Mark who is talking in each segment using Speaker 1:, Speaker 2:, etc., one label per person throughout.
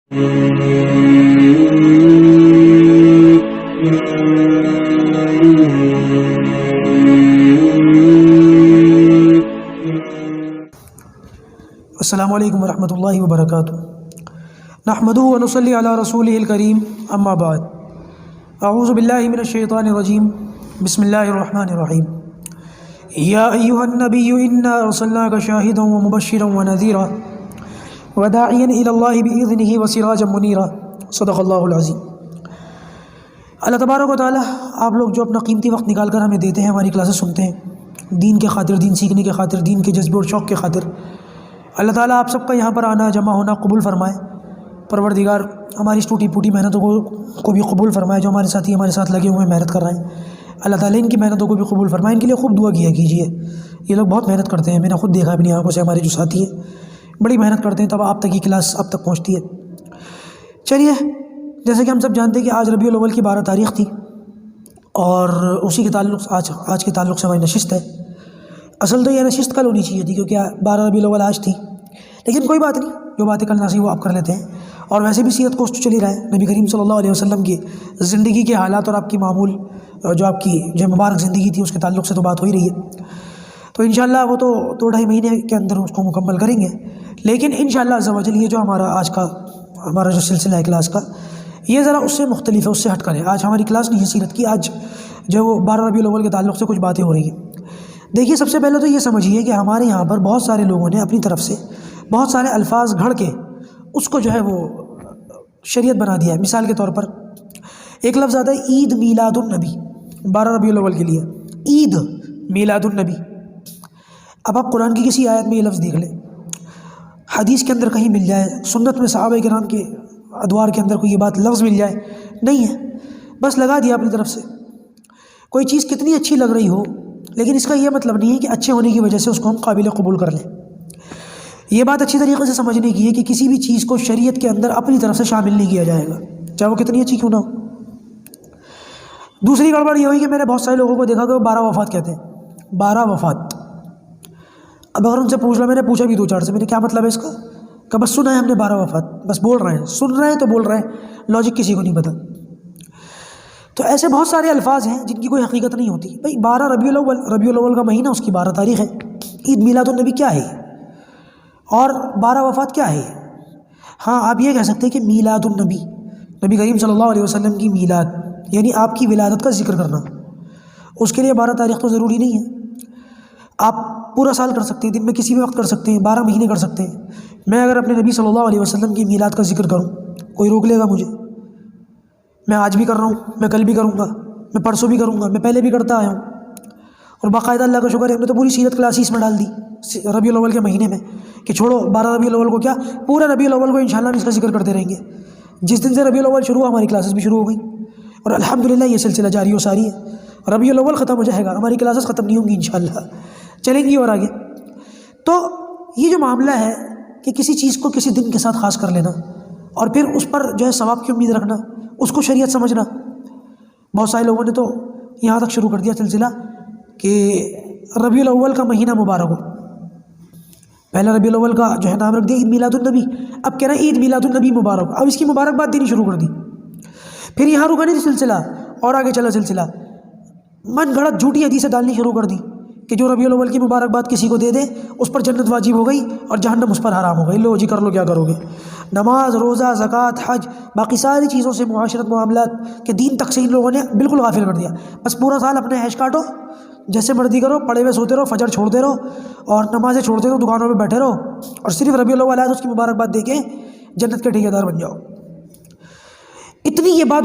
Speaker 1: السلام علیکم ورحمۃ اللہ وبرکاتہ۔ نحمدہ ونصلی علی رسولہ الکریم، اما بعد، اعوذ باللہ من الشیطان الرجیم، بسم اللہ الرحمن الرحیم۔ یا ایہا النبی انا ارسلناک شاہدا ومبشرا ونذیرا وداعیا الی اللہ باذنہ وسراجا منیرا، صدق اللہ العظیم۔ اللہ تبارک و تعالیٰ آپ لوگ جو اپنا قیمتی وقت نکال کر ہمیں دیتے ہیں، ہماری کلاسز سنتے ہیں، دین کے خاطر، دین سیکھنے کے خاطر، دین کے جذبے اور شوق کے خاطر، اللہ تعالیٰ آپ سب کا یہاں پر آنا، جمع ہونا قبول فرمائے۔ پروردگار ہماری اس ٹوٹی پھوٹی محنتوں کو بھی قبول فرمائے۔ جو ہمارے ساتھی ہمارے ساتھ لگے ہوئے ہیں، محنت کر رہے ہیں، اللہ تعالیٰ ان کی محنتوں کو بھی قبول فرمائے۔ ان کے لیے خوب دعا کیا کیجیے، یہ لوگ بہت محنت کرتے ہیں، میں نے خود دیکھا اپنی آنکھوں سے، ہمارے جو ساتھی ہیں بڑی محنت کرتے ہیں، تب آپ تک یہ کلاس اب تک پہنچتی ہے۔ چلیے، جیسے کہ ہم سب جانتے ہیں کہ آج ربیع الاول کی 12 تاریخ تھی، اور اسی کے تعلق آج کے تعلق سے ہماری نشست ہے۔ اصل تو یہ نشست کل ہونی چاہیے تھی، کیونکہ 12 ربیع الاول آج تھی، لیکن کوئی بات نہیں، جو باتیں کل نہ سی وہ آپ کر لیتے ہیں۔ اور ویسے بھی سیرت کوسٹ چل ہی رہا ہے، نبی کریم صلی اللہ علیہ وسلم کی زندگی کے حالات اور آپ کی معمول، جو آپ کی جو مبارک زندگی تھی، اس کے تعلق سے تو بات ہو ہی رہی ہے۔ تو انشاءاللہ وہ تو 2-2.5 مہینے کے اندر اس کو مکمل کریں گے، لیکن انشاءاللہ عز و جل یہ جو ہمارا جو سلسلہ ہے کلاس کا، یہ ذرا اس سے مختلف ہے، اس سے ہٹ کر ہے۔ آج ہماری کلاس نہیں ہے سیرت کی، آج جو وہ 12 ربیع الاول کے تعلق سے کچھ باتیں ہو رہی ہیں۔ دیکھیے، سب سے پہلے تو یہ سمجھیے کہ ہمارے یہاں پر بہت سارے لوگوں نے اپنی طرف سے بہت سارے الفاظ گھڑ کے اس کو جو ہے وہ شریعت بنا دیا ہے۔ مثال کے طور پر ایک لفظ آتا ہے عید میلاد النبی، 12 ربیع الاول کے لیے عید میلاد النبی۔ اب آپ قرآن کی کسی آیت میں یہ لفظ دیکھ لیں، حدیث کے اندر کہیں مل جائے، سنت میں صحابہ کرام کے ادوار کے اندر کوئی یہ بات لفظ مل جائے، نہیں ہے، بس لگا دیا اپنی طرف سے۔ کوئی چیز کتنی اچھی لگ رہی ہو، لیکن اس کا یہ مطلب نہیں ہے کہ اچھے ہونے کی وجہ سے اس کو ہم قابل قبول کر لیں۔ یہ بات اچھی طریقے سے سمجھنے کی ہے کہ کسی بھی چیز کو شریعت کے اندر اپنی طرف سے شامل نہیں کیا جائے گا، چاہے وہ کتنی اچھی کیوں نہ ہو۔ دوسری گڑبڑ یہ ہوئی کہ میں نے بہت سارے لوگوں کو دیکھا کہ وہ 12 وفات کہتے ہیں، 12 وفات۔ اب اگر ان سے پوچھ لو، میں نے پوچھا بھی 2-4 سے، میں نے کیا مطلب ہے اس کا، کہ بس سنا ہے ہم نے 12 وفات، بس بول رہے ہیں، سن رہے ہیں تو بول رہے ہیں، لاجک کسی کو نہیں پتا۔ تو ایسے بہت سارے الفاظ ہیں جن کی کوئی حقیقت نہیں ہوتی۔ بھائی 12 ربیع الاول کا مہینہ، اس کی 12 تاریخ ہے، عید میلاد النبی کیا ہے، اور 12 وفات کیا ہے؟ ہاں، آپ یہ کہہ سکتے ہیں کہ میلاد النبی، نبی کریم صلی اللہ علیہ وسلم کی میلاد، یعنی آپ کی ولادت کا ذکر کرنا، اس کے لیے 12 تاریخ تو ضروری نہیں ہے۔ آپ پورا سال کر سکتے ہیں، دن میں کسی بھی وقت کر سکتے ہیں، 12 مہینے کر سکتے ہیں۔ میں اگر اپنے نبی صلی اللہ علیہ وسلم کی میلاد کا ذکر کروں، کوئی روک لے گا مجھے؟ میں آج بھی کر رہا ہوں، میں کل بھی کروں گا، میں پرسوں بھی کروں گا، میں پہلے بھی کرتا آیا ہوں، اور باقاعدہ اللہ کا شکر ہے ہم نے تو پوری سیرت کلاس اس میں ڈال دی ربیع الاول کے مہینے میں، کہ چھوڑو 12 ربیع الاول کو، کیا پورا ربیع الاول کو انشاءاللہ ہم اس کا ذکر کرتے رہیں گے۔ جس دن سے ربیع الاول شروع ہوا، ہماری کلاسز بھی شروع ہو گئیں، اور الحمدللہ یہ سلسلہ جاری و ساری ہے۔ ربیع الاول ختم ہو جائے گا، ہماری کلاسز ختم نہیں ہوں گی انشاءاللہ، چلیں گی اور آگے۔ تو یہ جو معاملہ ہے کہ کسی چیز کو کسی دن کے ساتھ خاص کر لینا، اور پھر اس پر جو ہے ثواب کی امید رکھنا، اس کو شریعت سمجھنا، بہت سارے لوگوں نے تو یہاں تک شروع کر دیا سلسلہ کہ ربیع الاول کا مہینہ مبارک ہو، پہلا ربیع الاول کا جو ہے نام رکھ دیا عید میلاد النبی، اب کہہ رہے ہیں عید میلاد النبی مبارک، اب اس کی مبارکباد دینی شروع کر دی۔ پھر یہاں رکا نہیں سلسلہ، اور آگے چلا سلسلہ، من گھڑت جھوٹی حدیثیں ڈالنی شروع کر دی کہ جو ربیع الاول کی مبارکباد کسی کو دے دے، اس پر جنت واجب ہو گئی اور جہنم اس پر حرام ہو گئی، لو جی کر لو کیا کرو گے۔ نماز، روزہ، زکوٰۃ، حج، باقی ساری چیزوں سے، معاشرت، معاملات کے دین تک سے ان لوگوں نے بالکل غافل کر دیا۔ بس پورا سال اپنے عیش کاٹو، جیسے مرضی کرو، پڑے ہوئے سوتے رہو، فجر چھوڑتے رہو اور نمازیں چھوڑتے رہو، دکانوں پہ بیٹھے رہو، اور صرف ربیع الاول آئے تو اس کی مبارکباد دے کے جنت کے ٹھیکیدار بن جاؤ۔ اتنی یہ بات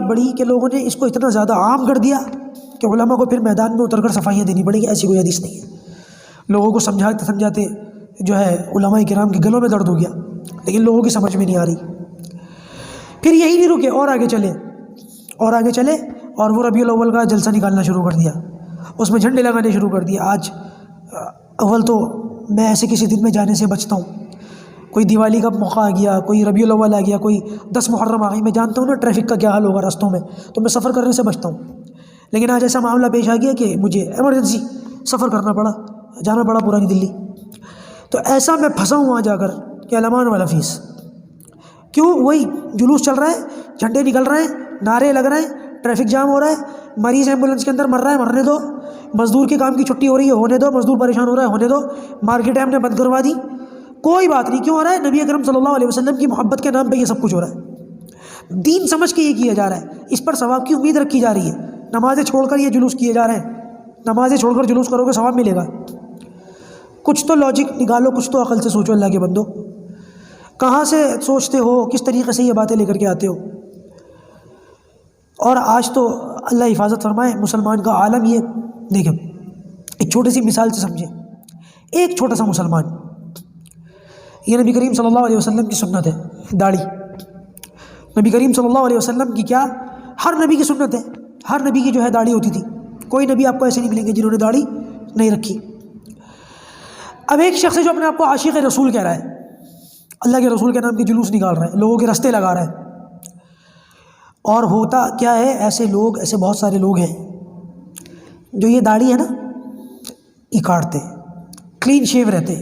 Speaker 1: بڑھی کہ لوگوں نے اس کو اتنا زیادہ عام کر دیا کہ علماء کو پھر میدان میں اتر کر صفائیاں دینی پڑیں گی، ایسی کوئی حدیث نہیں ہے۔ لوگوں کو سمجھاتے جو ہے علماء کرام کے گلوں میں درد ہو گیا، لیکن لوگوں کی سمجھ میں نہیں آ رہی۔ پھر یہی نہیں رکے، اور آگے چلے اور وہ ربیع الاول کا جلسہ نکالنا شروع کر دیا، اس میں جھنڈے لگانے شروع کر دیا۔ آج اول تو میں ایسے کسی دن میں جانے سے بچتا ہوں، کوئی دیوالی کا موقع آ گیا، کوئی ربیع الاول آ گیا، کوئی 10 محرم آ گئی، میں جانتا ہوں نا ٹریفک کا کیا حال ہوگا راستوں میں، تو میں سفر کرنے سے بچتا ہوں۔ لیکن آج ایسا معاملہ پیش آ گیا کہ مجھے ایمرجنسی سفر کرنا پڑا، جانا پڑا پرانی دلی، تو ایسا میں پھنسا ہوں وہاں جا کر کہ علمان والا فیس، کیوں؟ وہی جلوس چل رہا ہے، جھنڈے نکل رہے ہیں، نعرے لگ رہے ہیں، ٹریفک جام ہو رہا ہے، مریض ایمبولینس کے اندر مر رہا ہے، مرنے دو، مزدور کے کام کی چھٹی ہو رہی ہے، ہونے دو، مزدور پریشان ہو رہا ہے، ہونے دو، مارکیٹیں ہم نے بند کروا دی، کوئی بات نہیں. کیوں ہو رہا ہے؟ نبی اکرم صلی اللہ علیہ وسلم کی محبت کے نام پہ یہ سب کچھ ہو رہا ہے. دین سمجھ کے یہ کیا جا رہا ہے، اس پر ثواب کی امید رکھی جا رہی ہے. نمازیں چھوڑ کر یہ جلوس کیے جا رہے ہیں، نمازیں چھوڑ کر جلوس کرو گے ثواب ملے گا. کچھ تو لاجک نکالو، کچھ تو عقل سے سوچو. اللہ کے بندو، کہاں سے سوچتے ہو؟ کس طریقے سے یہ باتیں لے کر کے آتے ہو؟ اور آج تو اللہ حفاظت فرمائے مسلمان کا عالم. یہ دیکھیں، ایک چھوٹی سی مثال سے سمجھیں. ایک چھوٹا سا مسلمان، یہ نبی کریم صلی اللہ علیہ وسلم کی سنت ہے داڑھی. نبی کریم صلی اللہ علیہ وسلم کی کیا، ہر نبی کی سنت ہے. ہر نبی کی جو ہے داڑھی ہوتی تھی. کوئی نبی آپ کو ایسے نہیں ملیں گے جنہوں نے داڑھی نہیں رکھی. اب ایک شخص ہے جو اپنے آپ کو عاشق رسول کہہ رہا ہے، اللہ کے رسول کے نام کے جلوس نکال رہا ہے، لوگوں کے رستے لگا رہا ہے. اور ہوتا کیا ہے، ایسے لوگ، ایسے بہت سارے لوگ ہیں جو یہ داڑھی ہے نا یہ کاٹتے، کلین شیو رہتے.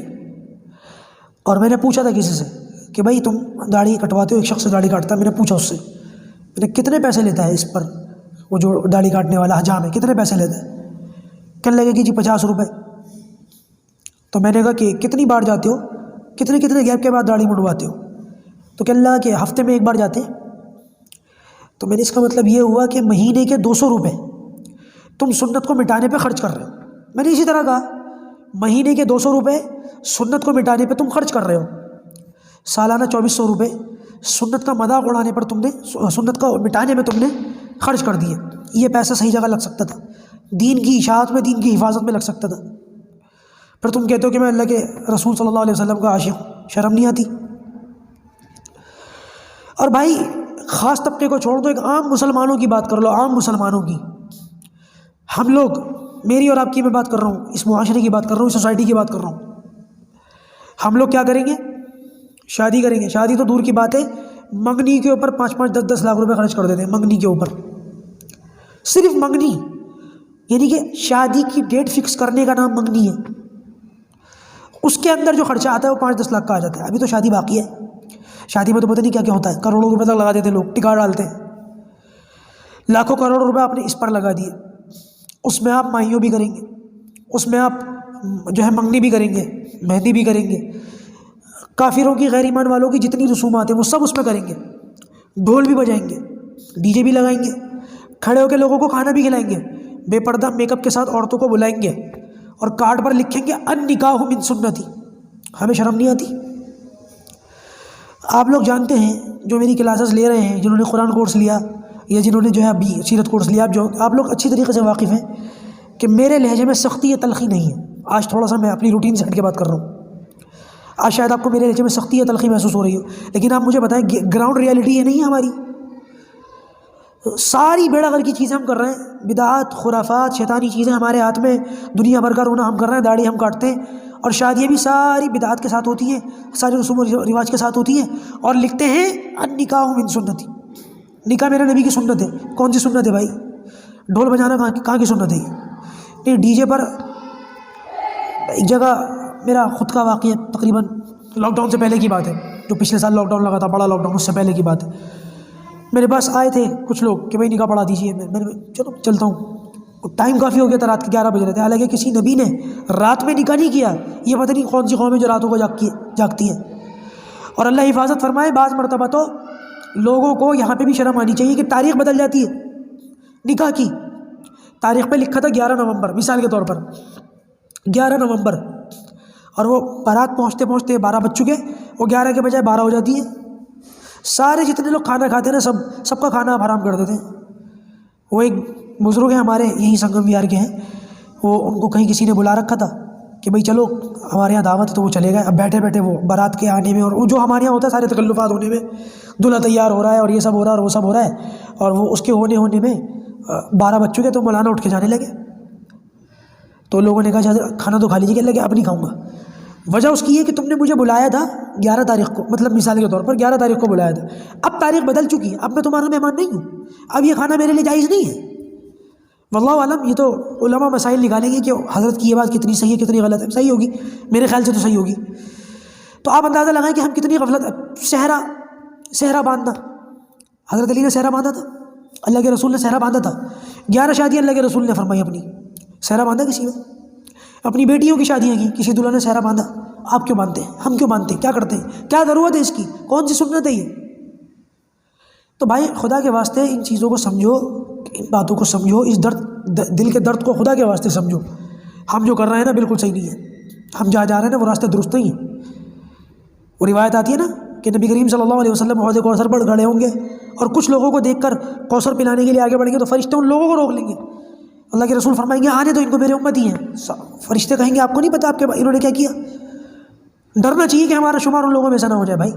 Speaker 1: اور میں نے پوچھا تھا کسی سے کہ بھائی تم داڑھی کٹواتے ہو؟ ایک شخص سے داڑھی کاٹتا ہے. میں نے پوچھا اس سے، میں نے کتنے پیسے لیتا ہے اس پر؟ وہ جو داڑھی کاٹنے والا حجام ہے کتنے پیسے لیتا ہے؟ کہنے لگے کہ جی 50 روپے. تو میں نے کہا کہ کتنی بار جاتے ہو، کتنے گیپ کے بعد داڑھی منڈواتے ہو؟ تو کہنے لگا کہ ہفتے میں ایک بار جاتے. تو میں نے اس کا مطلب یہ ہوا کہ مہینے کے 200 روپے تم سنت کو مٹانے پہ خرچ کر رہے ہو. میں نے اسی طرح کہا مہینے کے 200 روپے سنت کو مٹانے پہ تم خرچ کر رہے ہو. سالانہ 2400 روپے سنت کا مذاق اڑانے پر تم نے، سنت کو مٹانے میں تم نے خرچ کر دیے. یہ پیسہ صحیح جگہ لگ سکتا تھا، دین کی اشاعت میں، دین کی حفاظت میں لگ سکتا تھا. پھر تم کہتے ہو کہ میں اللہ کے رسول صلی اللہ علیہ وسلم کا عاشق ہوں. شرم نہیں آتی؟ اور بھائی خاص طبقے کو چھوڑ دو، ایک عام مسلمانوں کی بات کر لو. عام مسلمانوں کی، ہم لوگ، میری اور آپ کی میں بات کر رہا ہوں، اس معاشرے کی بات کر رہا ہوں، اس سوسائٹی کی بات کر رہا ہوں. ہم لوگ کیا کریں گے؟ شادی کریں گے. شادی تو دور کی بات ہے، منگنی کے اوپر 5-5 10-10 لاکھ روپے خرچ کر دیتے ہیں. منگنی کے اوپر، صرف منگنی، یعنی کہ شادی کی ڈیٹ فکس کرنے کا نام منگنی ہے. اس کے اندر جو خرچہ آتا ہے وہ 5-10 لاکھ کا آ جاتا ہے. ابھی تو شادی باقی ہے. شادی میں تو پتہ نہیں کیا کیا ہوتا ہے، کروڑوں روپے تک لگا دیتے ہیں لوگ، ٹکا ڈالتے ہیں. لاکھوں کروڑوں روپے آپ نے اس پر لگا دیے. اس میں آپ ماہیوں بھی کریں گے، اس میں آپ جو ہے منگنی بھی کریں گے، مہندی بھی کریں گے، کافروں کی، غیر ایمان والوں کی جتنی رسومات ہیں وہ سب اس میں کریں گے. ڈھول بھی بجائیں گے، ڈی جے بھی لگائیں گے، کھڑے ہو کے لوگوں کو کھانا بھی کھلائیں گے، بے پردہ میک اپ کے ساتھ عورتوں کو بلائیں گے، اور کارڈ پر لکھیں گے النکاح من سنتی. ہمیں شرم نہیں آتی؟ آپ لوگ جانتے ہیں جو میری کلاسز لے رہے ہیں، جنہوں نے قرآن کورس لیا یا جنہوں نے جو ہے ابھی سیرت کورس لیا، آپ لوگ اچھی طریقے سے واقف ہیں کہ میرے لہجے میں سختی یا تلخی نہیں ہے. آج تھوڑا سا میں اپنی روٹین سے ہٹ کے بات کر رہا ہوں. آج شاید آپ کو میرے لہجے میں سختی یا تلخی محسوس ہو رہی ہو، لیکن آپ مجھے بتائیں گراؤنڈ ریالٹی یہ نہیں ہے ہماری. ساری بیڑا غر کی چیزیں ہم کر رہے ہیں، بدعات، خرافات، شیطانی چیزیں ہمارے ہاتھ میں، دنیا بھر کا رونا ہم کر رہے ہیں، داڑھی ہم کاٹتے ہیں، اور شادیاں بھی ساری بدعات کے ساتھ ہوتی ہیں، ساری رسوم و رواج کے ساتھ ہوتی ہیں، اور لکھتے ہیں النکاح من سنتی. نکاح میرے نبی کی سنت ہے. کون سی سنت ہے بھائی؟ ڈھول بجانا کہاں کی سنت ہے یہ؟ نہیں، ڈی جے پر ایک جگہ میرا خود کا واقعہ، تقریباً لاک ڈاؤن سے پہلے کی بات ہے، جو پچھلے سال لاک ڈاؤن لگا تھا، بڑا لاک ڈاؤن، اس سے پہلے کی بات ہے. میرے پاس آئے تھے کچھ لوگ کہ بھائی نکاح پڑھا دیجیے. میں نے چلو چلتا ہوں. ٹائم کافی ہو گیا تھا، رات کے 11 بج رہے تھے. حالانکہ کسی نبی نے رات میں نکاح نہیں کیا. یہ پتہ نہیں کون سی قوم ہے جو راتوں کو جاگتی ہے. اور اللہ حفاظت فرمائے، بعض مرتبہ تو لوگوں کو یہاں پہ بھی شرم آنی چاہیے کہ تاریخ بدل جاتی ہے. نکاح کی تاریخ پہ لکھا تھا 11 نومبر، مثال کے طور پر 11 نومبر، اور وہ بارات پہنچتے پہنچتے 12 بج چکے، وہ 11 کے بجائے 12 ہو جاتی ہے. سارے جتنے لوگ کھانا کھاتے ہیں نا، سب کا کھانا آپ حرام کر دیتے ہیں. وہ ایک بزرگ ہیں ہمارے یہیں سنگم وہار کے ہیں، وہ ان کو کہیں کسی نے بلا رکھا تھا کہ بھائی چلو ہمارے یہاں دعوت ہے، تو وہ چلے گئے. اب بیٹھے بیٹھے وہ بارات کے آنے میں، اور وہ جو ہمارے یہاں ہوتا ہے سارے تکلفات ہونے میں، دلہا تیار ہو رہا ہے اور یہ سب ہو رہا ہے اور وہ سب ہو رہا ہے، اور وہ اس کے ہونے میں 12 بج چکے. تو مولانا اٹھ کے جانے لگے. تو لوگوں نے کہا کھانا تو کھا لیجیے. کہنے لگے اب نہیں کھاؤں گا. وجہ اس کی یہ کہ تم نے مجھے بلایا تھا 11 تاریخ کو، مطلب مثال کے طور پر 11 تاریخ کو بلایا تھا. اب تاریخ بدل چکی ہے، اب میں تمہارا مہمان نہیں ہوں، اب یہ کھانا میرے لیے جائز نہیں ہے. واللہ عالم، یہ تو علماء مسائل نکالیں گے کہ حضرت کی یہ بات کتنی صحیح ہے کتنی غلط ہے. صحیح ہوگی، میرے خیال سے تو صحیح ہوگی. تو آپ اندازہ لگائیں کہ ہم کتنی غفلت. صحرا صحرا باندھنا، حضرت علی نے صحرا باندھا تھا، اللہ کے رسول نے صحرا باندھا تھا، 11 شادیاں اللہ کے رسول نے فرمائی اپنی، صحرا باندھا کسی میں؟ اپنی بیٹیوں کی شادیاں کی، کسی دلہا نے صحرا باندھا؟ آپ کیوں باندھتے ہیں؟ ہم کیوں باندھتے ہیں؟ کیا کرتے ہیں؟ کیا ضرورت ہے اس کی؟ کون سی سنت ہے یہ؟ تو بھائی خدا کے واسطے ان چیزوں کو سمجھو، ان باتوں کو سمجھو، اس دل کے درد کو خدا کے واسطے سمجھو۔ ہم جو کر رہے ہیں نا بالکل صحیح نہیں ہے، ہم جہاں جا رہے ہیں نا وہ راستے درست نہیں ہیں۔ وہ روایت آتی ہے نا کہ نبی کریم صلی اللہ علیہ وسلم حوض کوثر پر کھڑے ہوں گے اور کچھ لوگوں کو دیکھ کر کوثر پلانے کے لیے آگے بڑھیں گے تو فرشتے ان لوگوں کو روک لیں گے۔ اللہ کے رسول فرمائیں گے آنے تو ان کو میرے امتی ہیں۔ فرشتے کہیں گے آپ کو نہیں پتہ آپ کے انہوں نے کیا کیا؟ ڈرنا چاہیے کہ ہمارا شمار ان لوگوں میں سے نہ ہو جائے۔ بھائی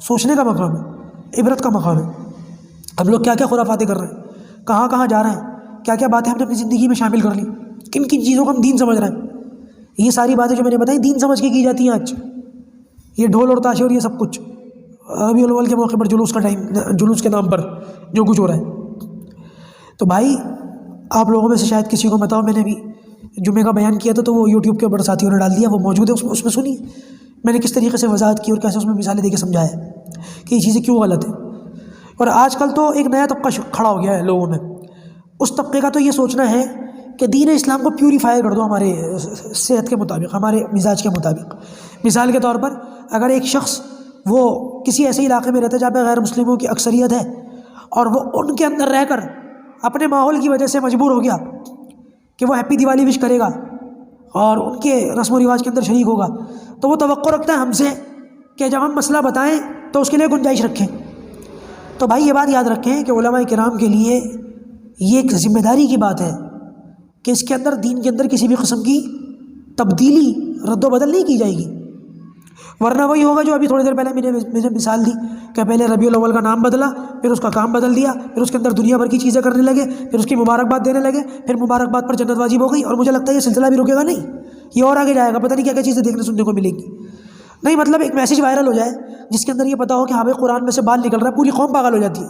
Speaker 1: سوچنے کا مقام ہے، عبرت کا مقام ہے۔ ہم لوگ کیا کیا خرافاتیں کر رہے ہیں، کہاں کہاں جا رہے ہیں، کیا کیا باتیں ہم نے اپنی زندگی میں شامل کر لی، کن کن چیزوں کو ہم دین سمجھ رہے ہیں۔ یہ ساری باتیں جو میں نے بتائی دین سمجھ کے کی جاتی ہیں آج۔ یہ ڈھول اور تاشے اور یہ سب کچھ ربیع الاول کے موقع پر جلوس کا ٹائم، جلوس کے نام پر جو کچھ ہو رہا ہے۔ تو بھائی آپ لوگوں میں سے شاید کسی کو بتاؤ، میں نے بھی جمعے کا بیان کیا تھا تو وہ یوٹیوب کے اوپر ساتھیوں نے ڈال دیا، وہ موجود ہے، اس میں سنیے میں نے کس طریقے سے وضاحت کی اور کیسے اس میں مثالیں دے کے سمجھایا کہ یہ چیزیں کیوں غلط ہیں۔ اور آج کل تو ایک نیا طبقہ کھڑا ہو گیا ہے لوگوں میں، اس طبقے کا تو یہ سوچنا ہے کہ دین اسلام کو پیوریفائی کر دو ہمارے صحت کے مطابق، ہمارے مزاج کے مطابق۔ مثال کے طور پر اگر ایک شخص وہ کسی ایسے علاقے میں رہتا ہے جہاں پہ غیر مسلموں کی اکثریت ہے اور وہ ان کے اندر رہ کر اپنے ماحول کی وجہ سے مجبور ہو گیا کہ وہ ہیپی دیوالی وش کرے گا اور ان کے رسم و رواج کے اندر شریک ہوگا، تو وہ توقع رکھتا ہے ہم سے کہ جب ہم مسئلہ بتائیں تو اس کے لیے گنجائش رکھیں۔ تو بھائی یہ بات یاد رکھیں کہ علماء کرام کے لیے یہ ایک ذمہ داری کی بات ہے کہ اس کے اندر دین کے اندر کسی بھی قسم کی تبدیلی رد و بدل نہیں کی جائے گی، ورنہ وہی ہوگا جو ابھی تھوڑی دیر پہلے میں نے مثال دی کہ پہلے ربیع الاول کا نام بدلا، پھر اس کا کام بدل دیا، پھر اس کے اندر دنیا بھر کی چیزیں کرنے لگے، پھر اس کی مبارکباد دینے لگے، پھر مبارکباد پر جنت واجب ہو گئی، اور مجھے لگتا ہے یہ سلسلہ بھی رکے گا نہیں، یہ اور آگے جائے گا، پتہ نہیں کیا کیا چیزیں دیکھنے سننے کو ملیں گی۔ نہیں مطلب ایک میسیج وائرل ہو جائے جس کے اندر یہ پتا ہو کہ ہاں بھائی قرآن میں سے بال نکل رہا ہے، پوری قوم پاگل ہو جاتی ہے۔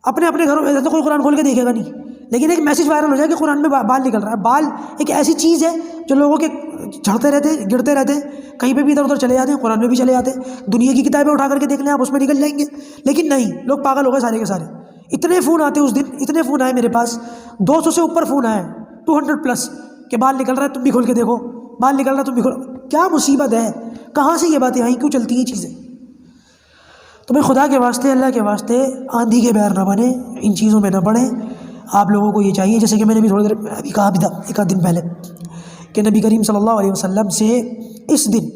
Speaker 1: اپنے گھروں میں تو کوئی قرآن کھول کے دیکھے گا نہیں، لیکن ایک میسیج وائرل ہو جائے کہ قرآن میں بال نکل رہا ہے۔ بال ایک ایسی چیز ہے جو لوگوں کے جھڑتے رہتے ہیں، گرتے رہتے ہیں، کہیں پہ بھی ادھر ادھر چلے جاتے ہیں، قرآن میں بھی چلے جاتے ہیں۔ دنیا کی کتابیں اٹھا کر کے دیکھ لیں آپ، اس میں نکل جائیں گے، لیکن نہیں، لوگ پاگل ہو گئے سارے کے سارے۔ اتنے فون آتے اس دن، اتنے فون آئے میرے پاس، 200 سے اوپر فون آئے، 200+ کہ بال نکل رہا ہے تم بھی کھول کے دیکھو، بال نکل رہا ہے تم بھی کھولو۔ کیا مصیبت ہے، کہاں سے یہ باتیں آئیں، کیوں چلتی ہیں چیزیں؟ تو میں خدا کے واسطے، اللہ کے واسطے آندھی کے بیر نہ بنے، ان چیزوں میں نہ پڑیں۔ آپ لوگوں کو یہ چاہیے، جیسے کہ میں نے بھی تھوڑی دیر ابھی کہا بھی تھا ایک آدھ دن پہلے کہ نبی کریم صلی اللہ علیہ وسلم سے اس دن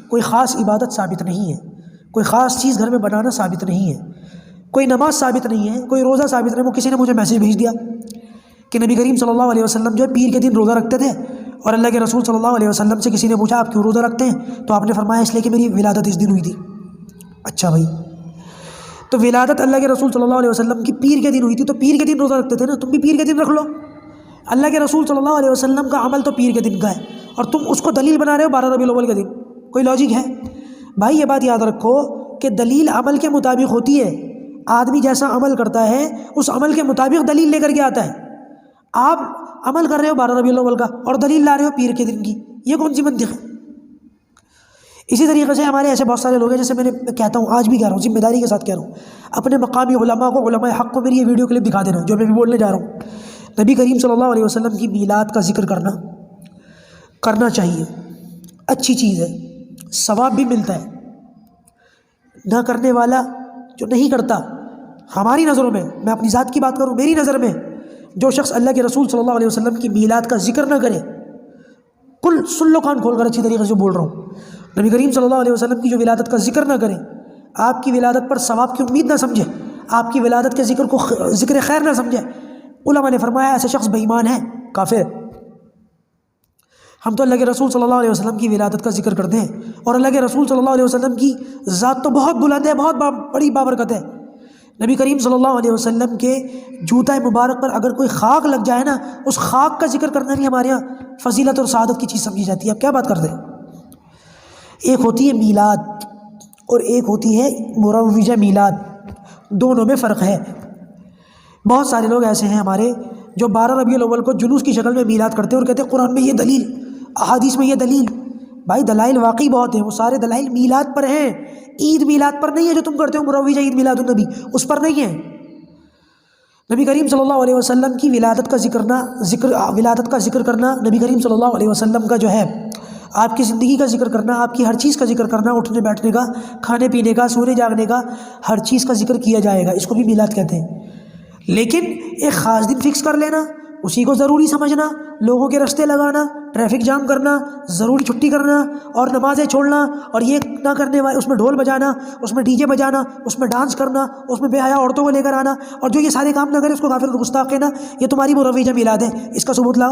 Speaker 1: کوئی خاص عبادت ثابت نہیں ہے، کوئی خاص چیز گھر میں بنانا ثابت نہیں ہے، کوئی نماز ثابت نہیں ہے، کوئی روزہ ثابت نہیں ہے۔ وہ کسی نے مجھے میسیج بھیج دیا کہ نبی کریم صلی اللہ علیہ وسلم جو ہے پیر کے دن روزہ رکھتے تھے، اور اللہ کے رسول صلی اللہ علیہ وسلم سے کسی نے پوچھا آپ کیوں روزہ رکھتے ہیں، تو آپ نے فرمایا اس لیے کہ میری ولادت اس دن ہوئی تھی۔ اچھا بھائی، تو ولادت اللہ کے رسول صلی اللہ علیہ وسلم کی پیر کے دن ہوئی تھی، تو پیر کے دن روزہ رکھتے تھے نا، تم بھی پیر کے دن رکھ لو۔ اللہ کے رسول صلی اللہ علیہ وسلم کا عمل تو پیر کے دن کا ہے، اور تم اس کو دلیل بنا رہے ہو 12 ربیع الاول کے دن، کوئی لاجک ہے؟ بھائی یہ بات یاد رکھو کہ دلیل عمل کے مطابق ہوتی ہے، آدمی جیسا عمل کرتا ہے اس عمل کے مطابق دلیل لے کر کے آتا ہے۔ آپ عمل کر رہے ہو 12 ربیع الاول کا اور دلیل لا رہے ہو پیر کے دن کی، یہ کون سی منطق ہے؟ اسی طریقے سے ہمارے ایسے بہت سارے لوگ ہیں، جیسے میں کہتا ہوں، آج بھی کہہ رہا ہوں، ذمہ داری کے ساتھ کہہ رہا ہوں، اپنے مقامی علماء کو، علماء حق کو میری یہ ویڈیو کلپ دکھا دینا جو میں بھی بولنے جا رہا ہوں۔ نبی کریم صلی اللہ علیہ وسلم کی میلاد کا ذکر کرنا چاہیے، اچھی چیز ہے، ثواب بھی ملتا ہے۔ نہ کرنے والا جو نہیں کرتا، ہماری نظروں میں، میں اپنی ذات کی بات کروں، میری نظر میں جو شخص اللہ کے رسول صلی اللہ علیہ وسلم کی میلاد کا ذکر نہ کرے، کل سن لو کان کھول کر اچھی طریقے سے بول رہا ہوں، نبی کریم صلی اللہ علیہ وسلم کی جو ولادت کا ذکر نہ کریں، آپ کی ولادت پر ثواب کی امید نہ سمجھے، آپ کی ولادت کے ذکر کو ذکر خیر نہ سمجھے، علماء نے فرمایا ایسے شخص بے ایمان ہے، کافر۔ ہم تو اللہ کے رسول صلی اللہ علیہ وسلم کی ولادت کا ذکر کرتے ہیں، اور اللہ کے رسول صلی اللہ علیہ وسلم کی ذات تو بہت بلند ہے، بہت بڑی بابرکت ہے۔ نبی کریم صلی اللہ علیہ وسلم کے جوتا مبارک پر اگر کوئی خاک لگ جائے نا، اس خاک کا ذکر کرنا بھی ہمارے یہاں فضیلت اور سعادت کی چیز سمجھی جاتی ہے۔ اب کیا بات کرتے ہیں؟ ایک ہوتی ہے میلاد اور ایک ہوتی ہے مروجہ میلاد، دونوں میں فرق ہے۔ بہت سارے لوگ ایسے ہیں ہمارے جو 12 ربیع الاول کو جلوس کی شکل میں میلاد کرتے ہیں اور کہتے ہیں قرآن میں یہ دلیل، احادیث میں یہ دلیل، بھائی دلائل واقعی بہت ہیں، وہ سارے دلائل میلاد پر ہیں، عید میلاد پر نہیں ہے جو تم کرتے ہو مروجہ عید میلاد النبی، اس پر نہیں ہے۔ نبی کریم صلی اللہ علیہ وسلم کی ولادت کا ذکر کرنا، نبی کریم صلی اللہ علیہ وسلم کا جو ہے آپ کی زندگی کا ذکر کرنا، آپ کی ہر چیز کا ذکر کرنا، اٹھنے بیٹھنے کا، کھانے پینے کا، سونے جاگنے کا، ہر چیز کا ذکر کیا جائے گا، اس کو بھی میلاد کہتے ہیں۔ لیکن ایک خاص دن فکس کر لینا، اسی کو ضروری سمجھنا، لوگوں کے رستے لگانا، ٹریفک جام کرنا، ضروری چھٹی کرنا اور نمازیں چھوڑنا، اور یہ نہ کرنے والے اس میں ڈھول بجانا، اس میں ڈی جے بجانا، اس میں ڈانس کرنا، اس میں بے حیا عورتوں کو لے کر آنا، اور جو یہ سارے کام نہ کرے اس کو کافر اور گستاخ کہنا، یہ تمہاری مروجہ میلاد ہے، اس کا ثبوت لاؤ۔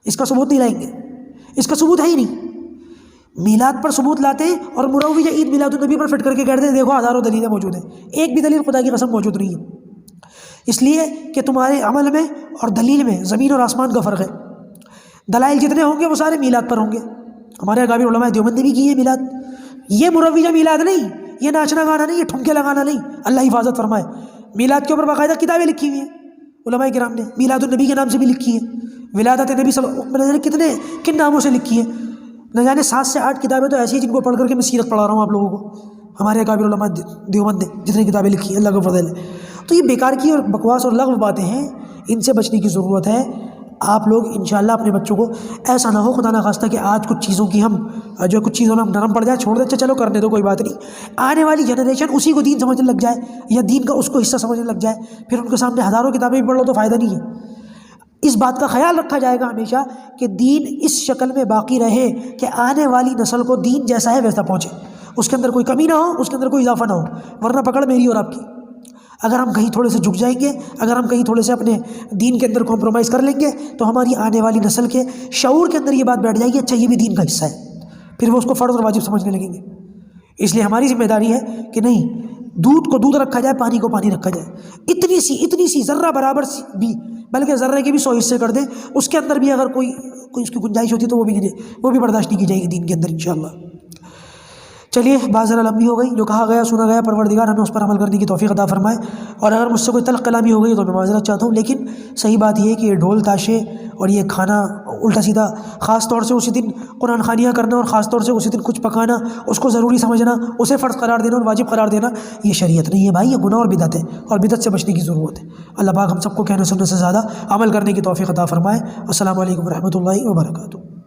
Speaker 1: اس کا ثبوت نہیں لائیں گے، اس کا ثبوت ہے ہی نہیں۔ میلاد پر ثبوت لاتے ہیں اور مروجہ عید میلاد النبی پر فٹ کر کے کہتے ہیں دیکھو ہزاروں دلیلیں موجود ہیں، ایک بھی دلیل خدا کی قسم موجود نہیں ہے، اس لیے کہ تمہارے عمل میں اور دلیل میں زمین اور آسمان کا فرق ہے۔ دلائل جتنے ہوں گے وہ سارے میلاد پر ہوں گے۔ ہمارے اکابر علماء دیوبند نے بھی کی ہے میلاد، یہ مروجہ میلاد نہیں، یہ ناچنا گانا نہیں، یہ ٹھمکے لگانا نہیں، اللہ حفاظت فرمائے۔ میلاد کے اوپر باقاعدہ کتابیں لکھی ہوئی ہیں علماء کرام نے، میلاد النبی کے نام سے بھی لکھی ہے، ولادت نبی صلی اللہ علیہ وسلم کتنے کن ناموں سے لکھی ہے، نہ جانے 7 سے 8 کتابیں تو ایسی ہیں جن کو پڑھ کر کے میں سیرت پڑھا رہا ہوں آپ لوگوں کو، ہمارے اکابر علماء دیوبند نے جتنی کتابیں لکھی ہیں، اللہ کا فضل ہے۔ تو یہ بیکار کی اور بکواس اور لغو باتیں ہیں، ان سے بچنے کی ضرورت ہے۔ آپ لوگ انشاءاللہ اپنے بچوں کو ایسا نہ ہو خدا نخواستہ کہ آج کچھ چیزوں کی ہم جو کچھ چیزوں میں ہم نرم پڑ جائے، چھوڑ دے، چلو کرنے دو کوئی بات نہیں، آنے والی جنریشن اسی کو دین سمجھنے لگ جائے یا دین کا اس کو حصہ سمجھنے لگ جائے، پھر ان کے سامنے ہزاروں کتابیں بھی پڑھ لو تو فائدہ نہیں ہے۔ اس بات کا خیال رکھا جائے گا ہمیشہ کہ دین اس شکل میں باقی رہے کہ آنے والی نسل کو دین جیسا ہے ویسا پہنچے، اس کے اندر کوئی کمی نہ ہو، اس کے اندر کوئی اضافہ نہ ہو، ورنہ پکڑ میری اور آپ کی۔ اگر ہم کہیں تھوڑے سے جھک جائیں گے، اگر ہم کہیں تھوڑے سے اپنے دین کے اندر کمپرومائز کر لیں گے تو ہماری آنے والی نسل کے شعور کے اندر یہ بات بیٹھ جائے گی اچھا یہ بھی دین کا حصہ ہے، پھر وہ اس کو فرض اور واجب سمجھنے لگیں گے۔ اس لیے ہماری ذمہ داری ہے کہ نہیں، دودھ کو دودھ رکھا جائے، پانی کو پانی رکھا جائے، اتنی سی ذرہ برابر سی بھی، بلکہ ذرے کے بھی 100 حصے کر دیں، اس کے اندر بھی اگر کوئی اس کی گنجائش ہوتی تو وہ بھی برداشت نہیں کی جائے گی دین کے اندر انشاءاللہ۔ چلیے بات ذرا لمبی ہو گئی، جو کہا گیا سنا گیا، پروردگار ہمیں اس پر عمل کرنے کی توفیق عطا فرمائے، اور اگر مجھ سے کوئی تلخ کلامی ہو گئی تو میں معذرت چاہتا ہوں، لیکن صحیح بات یہ ہے کہ یہ ڈھول تاشے اور یہ کھانا الٹا سیدھا، خاص طور سے اسی دن قرآن خوانیاں کرنا اور خاص طور سے اسی دن کچھ پکانا، اس کو ضروری سمجھنا، اسے فرض قرار دینا اور واجب قرار دینا، یہ شریعت نہیں ہے بھائی، یہ گناہ اور بدعت ہے، اور بدعت سے بچنے کی ضرورت ہے۔ اللہ پاک ہم سب کو کہنے سننے سے زیادہ عمل کرنے کی توفیق عطا فرمائے۔ السلام علیکم ورحمۃ اللہ وبرکاتہ۔